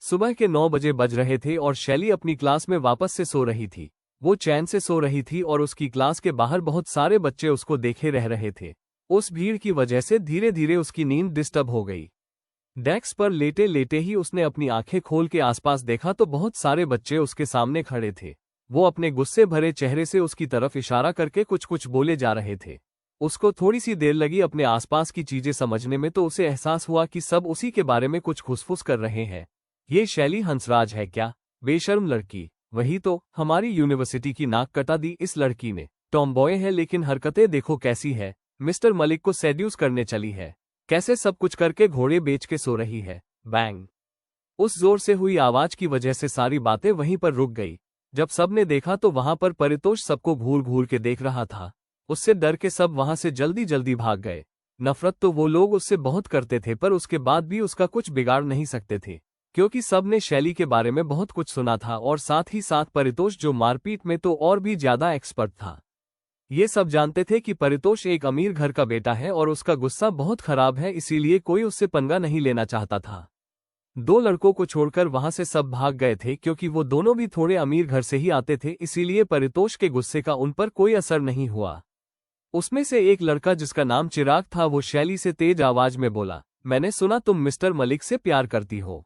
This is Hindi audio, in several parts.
सुबह के 9 बजे बज रहे थे और शैली अपनी क्लास में वापस से सो रही थी। वो चैन से सो रही थी और उसकी क्लास के बाहर बहुत सारे बच्चे उसको देखे रह रहे थे। उस भीड़ की वजह से धीरे धीरे उसकी नींद डिस्टर्ब हो गई। डेस्क पर लेटे लेटे ही उसने अपनी आंखें खोल के आसपास देखा तो बहुत सारे बच्चे उसके सामने खड़े थे। वो अपने गुस्से भरे चेहरे से उसकी तरफ इशारा करके कुछ कुछ बोले जा रहे थे। उसको थोड़ी सी देर लगी अपने आसपास की चीजें समझने में, तो उसे एहसास हुआ कि सब उसी के बारे में कुछ खुसफुस कर रहे हैं। ये शैली हंसराज है क्या? बेशर्म लड़की। वही तो, हमारी यूनिवर्सिटी की नाक कटा दी इस लड़की ने। टॉमबॉय है लेकिन हरकतें देखो कैसी है। मिस्टर मलिक को सेड्यूस करने चली है। कैसे सब कुछ करके घोड़े बेच के सो रही है। बैंग। उस जोर से हुई आवाज की वजह से सारी बातें वहीं पर रुक गई। जब सबने देखा तो वहां पर परितोष सबको घूर घूर के देख रहा था। उससे डर के सब वहां से जल्दी जल्दी भाग गए। नफरत तो वो लोग उससे बहुत करते थे, पर उसके बाद भी उसका कुछ बिगाड़ नहीं सकते थे, क्योंकि सब ने शैली के बारे में बहुत कुछ सुना था और साथ ही साथ परितोष, जो मारपीट में तो और भी ज्यादा एक्सपर्ट था। ये सब जानते थे कि परितोष एक अमीर घर का बेटा है और उसका गुस्सा बहुत खराब है, इसीलिए कोई उससे पंगा नहीं लेना चाहता था। 2 लड़कों को छोड़कर वहां से सब भाग गए थे, क्योंकि वो दोनों भी थोड़े अमीर घर से ही आते थे, इसीलिए परितोष के गुस्से का उन पर कोई असर नहीं हुआ। उसमें से एक लड़का जिसका नाम चिराग था, वो शैली से तेज आवाज में बोला, मैंने सुना तुम मिस्टर मलिक से प्यार करती हो।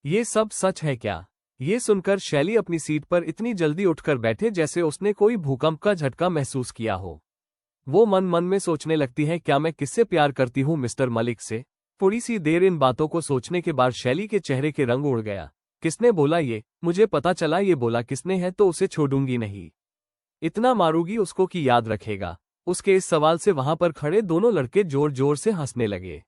ये सब सच है क्या? ये सुनकर शैली अपनी सीट पर इतनी जल्दी उठकर बैठे जैसे उसने कोई भूकंप का झटका महसूस किया हो। वो मन मन में सोचने लगती है, क्या मैं किससे प्यार करती हूँ? मिस्टर मलिक से। थोड़ी सी देर इन बातों को सोचने के बाद शैली के चेहरे के रंग उड़ गया। किसने बोला ये? मुझे पता चला ये बोला किसने है तो उसे छोड़ूंगी नहीं। इतना मारूंगी उसको कि याद रखेगा। उसके इस सवाल से वहां पर खड़े दोनों लड़के जोर जोर से हंसने लगे।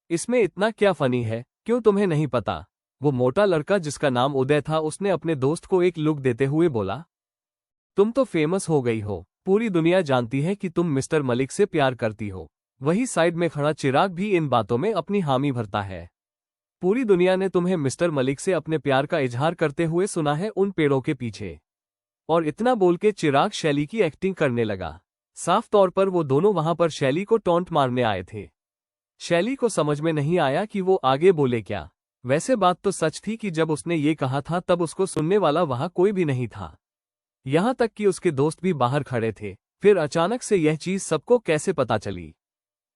इसमें इतना क्या फनी है? क्यों तुम्हें नहीं पता? वो मोटा लड़का जिसका नाम उदय था, उसने अपने दोस्त को एक लुक देते हुए बोला, तुम तो फेमस हो गई हो। पूरी दुनिया जानती है कि तुम मिस्टर मलिक से प्यार करती हो। वही साइड में खड़ा चिराग भी इन बातों में अपनी हामी भरता है। पूरी दुनिया ने तुम्हें मिस्टर मलिक से अपने प्यार का इजहार करते हुए सुना है उन पेड़ों के पीछे। और इतना बोल के चिराग शैली की एक्टिंग करने लगा। साफ तौर पर वो दोनों वहां पर शैली को टॉन्ट मारने आए थे। शैली को समझ में नहीं आया कि वो आगे बोले क्या। वैसे बात तो सच थी कि जब उसने ये कहा था तब उसको सुनने वाला वहां कोई भी नहीं था, यहां तक कि उसके दोस्त भी बाहर खड़े थे। फिर अचानक से यह चीज सबको कैसे पता चली?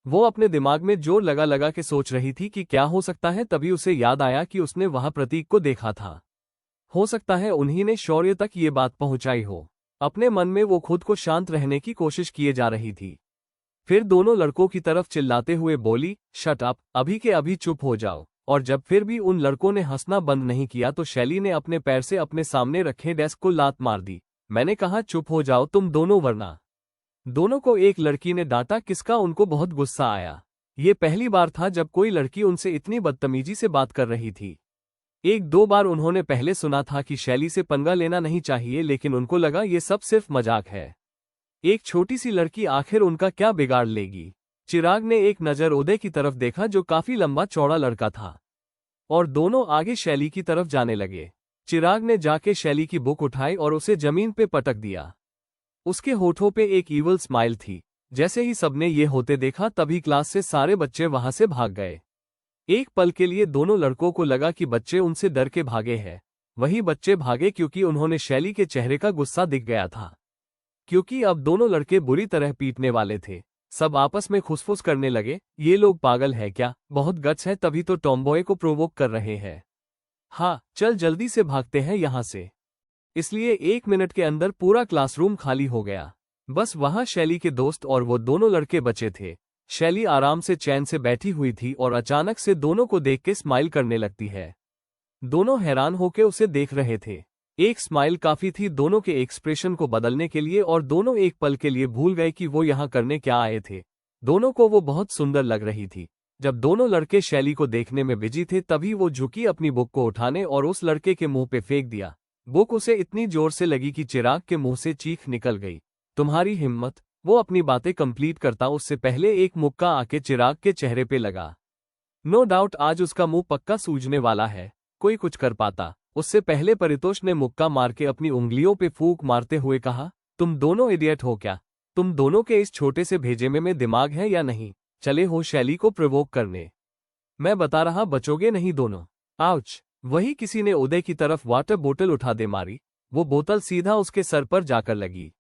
वो अपने दिमाग में जोर लगा लगा के सोच रही थी कि क्या हो सकता है। तभी उसे याद आया कि उसने वहां प्रतीक को देखा था। हो सकता है उन्हीं ने शौर्य तक ये बात पहुंचाई हो। अपने मन में वो खुद को शांत रहने की कोशिश किए जा रही थी। फिर दोनों लड़कों की तरफ चिल्लाते हुए बोली, शट अप, अभी के अभी चुप हो जाओ। और जब फिर भी उन लड़कों ने हंसना बंद नहीं किया तो शैली ने अपने पैर से अपने सामने रखे डेस्क को लात मार दी। मैंने कहा चुप हो जाओ तुम दोनों, वरना। दोनों को एक लड़की ने डांटा, किसका उनको बहुत गुस्सा आया। ये पहली बार था जब कोई लड़की उनसे इतनी बदतमीजी से बात कर रही थी। 1-2 बार उन्होंने पहले सुना था कि शैली से पंगा लेना नहीं चाहिए, लेकिन उनको लगा ये सब सिर्फ मजाक है। एक छोटी सी लड़की आखिर उनका क्या बिगाड़ लेगी। चिराग ने एक नजर उदय की तरफ देखा, जो काफी लंबा चौड़ा लड़का था, और दोनों आगे शैली की तरफ जाने लगे। चिराग ने जाके शैली की बुक उठाई और उसे जमीन पे पटक दिया। उसके होठों पे एक ईवल स्माइल थी। जैसे ही सबने ये होते देखा तभी क्लास से सारे बच्चे वहां से भाग गए। एक पल के लिए दोनों लड़कों को लगा कि बच्चे उनसे डर के भागे हैं। वही बच्चे भागे क्योंकि उन्होंने शैली के चेहरे का गुस्सा दिख गया था, क्योंकि अब दोनों लड़के बुरी तरह पीटने वाले थे। सब आपस में खुसफुस करने लगे, ये लोग पागल है क्या? बहुत गट्स है, तभी तो टॉमबॉय को प्रोवोक कर रहे हैं। हाँ चल जल्दी से भागते हैं यहां से। इसलिए 1 मिनट के अंदर पूरा क्लासरूम खाली हो गया। बस वहां शैली के दोस्त और वो दोनों लड़के बचे थे। शैली आराम से चैन से बैठी हुई थी और अचानक से दोनों को देख के स्माइल करने लगती है। दोनों हैरान होकर उसे देख रहे थे। एक स्माइल काफी थी दोनों के एक्सप्रेशन को बदलने के लिए, और दोनों एक पल के लिए भूल गए कि वो यहाँ करने क्या आए थे। दोनों को वो बहुत सुंदर लग रही थी। जब दोनों लड़के शैली को देखने में बिजी थे तभी वो झुकी अपनी बुक को उठाने और उस लड़के के मुंह पे फेंक दिया। बुक उसे इतनी जोर से लगी कि चिराग के मुंह से चीख निकल गई। तुम्हारी हिम्मत! वो अपनी बातें कंप्लीट करता उससे पहले एक मुक्का आके चिराग के चेहरे पे लगा। नो डाउट आज उसका मुंह पक्का सूजने वाला है। कोई कुछ कर पाता उससे पहले परितोष ने मुक्का मार के अपनी उंगलियों पे फूंक मारते हुए कहा, तुम दोनों इडियट हो क्या? तुम दोनों के इस छोटे से भेजे में दिमाग है या नहीं? चले हो शैली को प्रोवोक करने। मैं बता रहा, बचोगे नहीं दोनों। आउच! वही किसी ने उदय की तरफ वाटर बोतल उठा दे मारी। वो बोतल सीधा उसके सर पर जाकर लगी।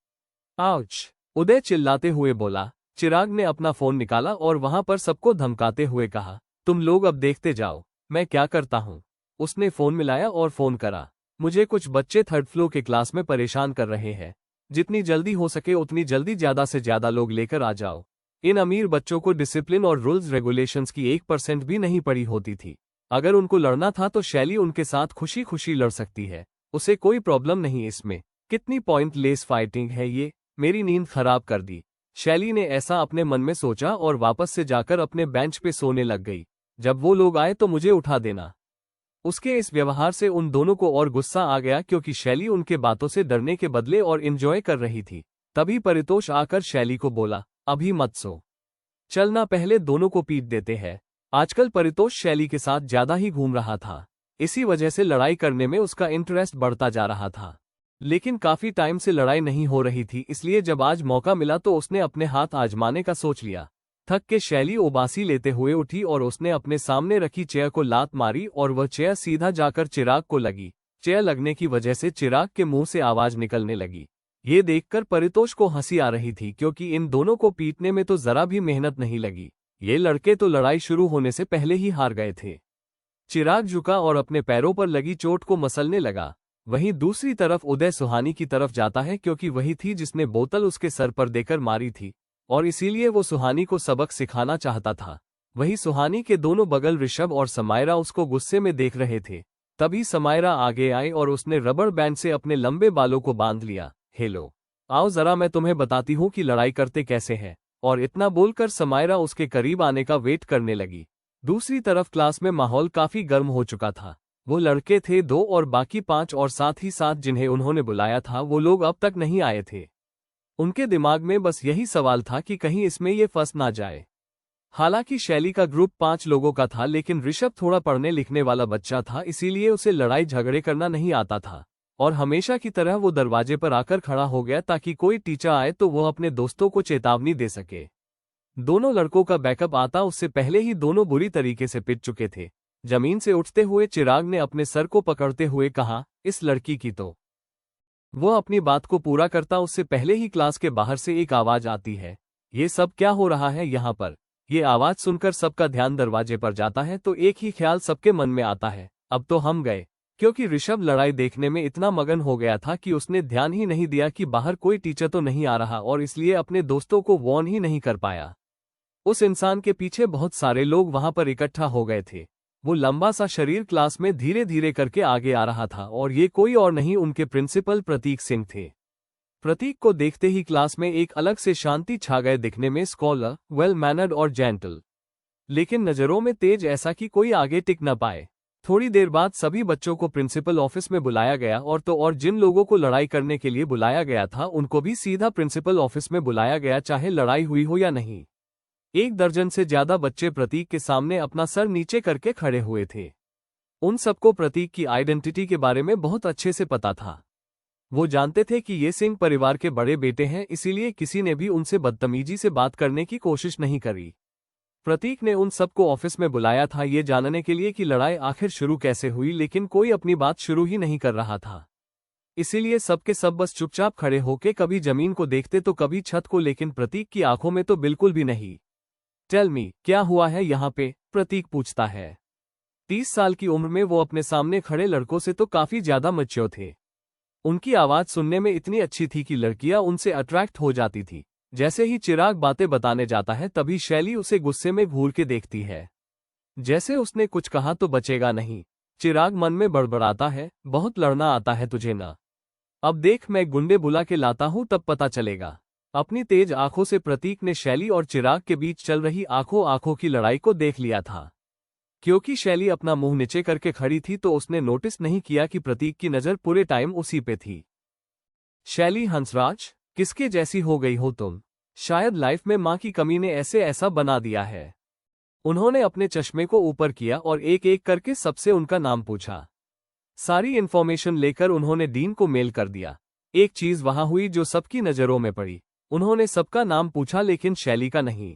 आउच! उदय चिल्लाते हुए बोला। चिराग ने अपना फोन निकाला और वहां पर सबको धमकाते हुए कहा, तुम लोग अब देखते जाओ मैं क्या करता हूं। उसने फोन मिलाया और फोन करा। मुझे कुछ बच्चे थर्ड फ्लोर के क्लास में परेशान कर रहे हैं। जितनी जल्दी हो सके उतनी जल्दी ज्यादा से ज्यादा लोग लेकर आ जाओ। इन अमीर बच्चों को डिसिप्लिन और रूल्स रेगुलेशंस की 1% भी नहीं पड़ी होती थी। अगर उनको लड़ना था तो शैली उनके साथ खुशी खुशी लड़ सकती है, उसे कोई प्रॉब्लम नहीं इसमें। कितनी पॉइंटलेस फाइटिंग है ये, मेरी नींद खराब कर दी। शैली ने ऐसा अपने मन में सोचा और वापस से जाकर अपने बेंच पे सोने लग गई। जब वो लोग आए तो मुझे उठा देना। उसके इस व्यवहार से उन दोनों को और गुस्सा आ गया क्योंकि शैली उनके बातों से डरने के बदले और एंजॉय कर रही थी। तभी परितोष आकर शैली को बोला, अभी मत सो, चलना पहले दोनों को पीट देते हैं। आजकल परितोष शैली के साथ ज्यादा ही घूम रहा था। इसी वजह से लड़ाई करने में उसका इंटरेस्ट बढ़ता जा रहा था। लेकिन काफी टाइम से लड़ाई नहीं हो रही थी, इसलिए जब आज मौका मिला तो उसने अपने हाथ आजमाने का सोच लिया। थक के शैली उबासी लेते हुए उठी और उसने अपने सामने रखी चेयर को लात मारी और वह चेयर सीधा जाकर चिराग को लगी। चेयर लगने की वजह से चिराग के मुंह से आवाज निकलने लगी। ये देखकर परितोष को हंसी आ रही थी क्योंकि इन दोनों को पीटने में तो जरा भी मेहनत नहीं लगी। ये लड़के तो लड़ाई शुरू होने से पहले ही हार गए थे। चिराग झुका और अपने पैरों पर लगी चोट को मसलने लगा। वहीं दूसरी तरफ उदय सुहानी की तरफ जाता है क्योंकि वही थी जिसने बोतल उसके सर पर देकर मारी थी और इसीलिए वो सुहानी को सबक सिखाना चाहता था। वहीं सुहानी के दोनों बगल ऋषभ और समायरा उसको गुस्से में देख रहे थे। तभी समायरा आगे आई और उसने रबड़ बैंड से अपने लंबे बालों को बांध लिया। हेलो, आओ जरा मैं तुम्हें बताती हूँ कि लड़ाई करते कैसे हैं। और इतना बोलकर समायरा उसके करीब आने का वेट करने लगी। दूसरी तरफ क्लास में माहौल काफी गर्म हो चुका था। वो लड़के थे 2 और बाकी 5 और साथ ही साथ जिन्हें उन्होंने बुलाया था वो लोग अब तक नहीं आए थे। उनके दिमाग में बस यही सवाल था कि कहीं इसमें ये फंस ना जाए। हालांकि शैली का ग्रुप 5 लोगों का था, लेकिन ऋषभ थोड़ा पढ़ने लिखने वाला बच्चा था, इसीलिए उसे लड़ाई झगड़े करना नहीं आता था और हमेशा की तरह वो दरवाजे पर आकर खड़ा हो गया ताकि कोई टीचर आए तो वो अपने दोस्तों को चेतावनी दे सके। दोनों लड़कों का बैकअप आता उससे पहले ही दोनों बुरी तरीके से पिट चुके थे। जमीन से उठते हुए चिराग ने अपने सर को पकड़ते हुए कहा, इस लड़की की तो। वो अपनी बात को पूरा करता उससे पहले ही क्लास के बाहर से एक आवाज आती है, ये सब क्या हो रहा है यहाँ पर। ये आवाज सुनकर सबका ध्यान दरवाजे पर जाता है तो एक ही ख्याल सबके मन में आता है, अब तो हम गए। क्योंकि ऋषभ लड़ाई देखने में इतना मगन हो गया था कि उसने ध्यान ही नहीं दिया कि बाहर कोई टीचर तो नहीं आ रहा और इसलिए अपने दोस्तों को वार्न ही नहीं कर पाया। उस इंसान के पीछे बहुत सारे लोग वहां पर इकट्ठा हो गए थे। वो लंबा सा शरीर क्लास में धीरे धीरे करके आगे आ रहा था और ये कोई और नहीं उनके प्रिंसिपल प्रतीक सिंह थे। प्रतीक को देखते ही क्लास में एक अलग से शांति छा गए, दिखने में स्कॉलर, वेल मैनर्ड और जेंटल, लेकिन नजरों में तेज ऐसा कि कोई आगे टिक न पाए। थोड़ी देर बाद सभी बच्चों को प्रिंसिपल ऑफिस में बुलाया गया और जिन लोगों को लड़ाई करने के लिए बुलाया गया था उनको भी सीधा प्रिंसिपल ऑफिस में बुलाया गया, चाहे लड़ाई हुई हो या नहीं। 1 दर्जन से ज्यादा बच्चे प्रतीक के सामने अपना सर नीचे करके खड़े हुए थे। उन सबको प्रतीक की आइडेंटिटी के बारे में बहुत अच्छे से पता था। वो जानते थे कि ये सिंह परिवार के बड़े बेटे हैं, इसीलिए किसी ने भी उनसे बदतमीजी से बात करने की कोशिश नहीं करी। प्रतीक ने उन सबको ऑफिस में बुलाया था ये जानने के लिए कि लड़ाई आखिर शुरू कैसे हुई, लेकिन कोई अपनी बात शुरू ही नहीं कर रहा था। इसीलिए सबके सब बस चुपचाप खड़े होके कभी जमीन को देखते तो कभी छत को, लेकिन प्रतीक की आंखों में तो बिल्कुल भी नहीं। टेल मी, क्या हुआ है यहाँ पे? प्रतीक पूछता है। 30 साल की उम्र में वो अपने सामने खड़े लड़कों से तो काफी ज्यादा मैच्योर थे। उनकी आवाज सुनने में इतनी अच्छी थी कि लड़कियां उनसे अट्रैक्ट हो जाती थी। जैसे ही चिराग बातें बताने जाता है तभी शैली उसे गुस्से में घूर के देखती है, जैसे उसने कुछ कहा तो बचेगा नहीं। चिराग मन में बड़बड़ाता है, बहुत लड़ना आता है तुझे ना? अब देख मैं गुंडे बुला के लाता हूं तब पता चलेगा। अपनी तेज आंखों से प्रतीक ने शैली और चिराग के बीच चल रही आंखों की लड़ाई को देख लिया था। क्योंकि शैली अपना मुंह नीचे करके खड़ी थी तो उसने नोटिस नहीं किया कि प्रतीक की नजर पूरे टाइम उसी पे थी। शैली, हंसराज, किसके जैसी हो गई हो तुम? शायद लाइफ में माँ की कमी ने ऐसा बना दिया है। उन्होंने अपने चश्मे को ऊपर किया और एक एक करके सबसे उनका नाम पूछा। सारी इन्फॉर्मेशन लेकर उन्होंने डीन को मेल कर दिया। एक चीज वहां हुई जो सबकी नजरों में पड़ी। उन्होंने सबका नाम पूछा लेकिन शैली का नहीं।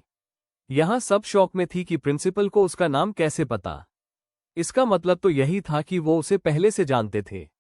यहां सब शौक में थी कि प्रिंसिपल को उसका नाम कैसे पता। इसका मतलब तो यही था कि वो उसे पहले से जानते थे।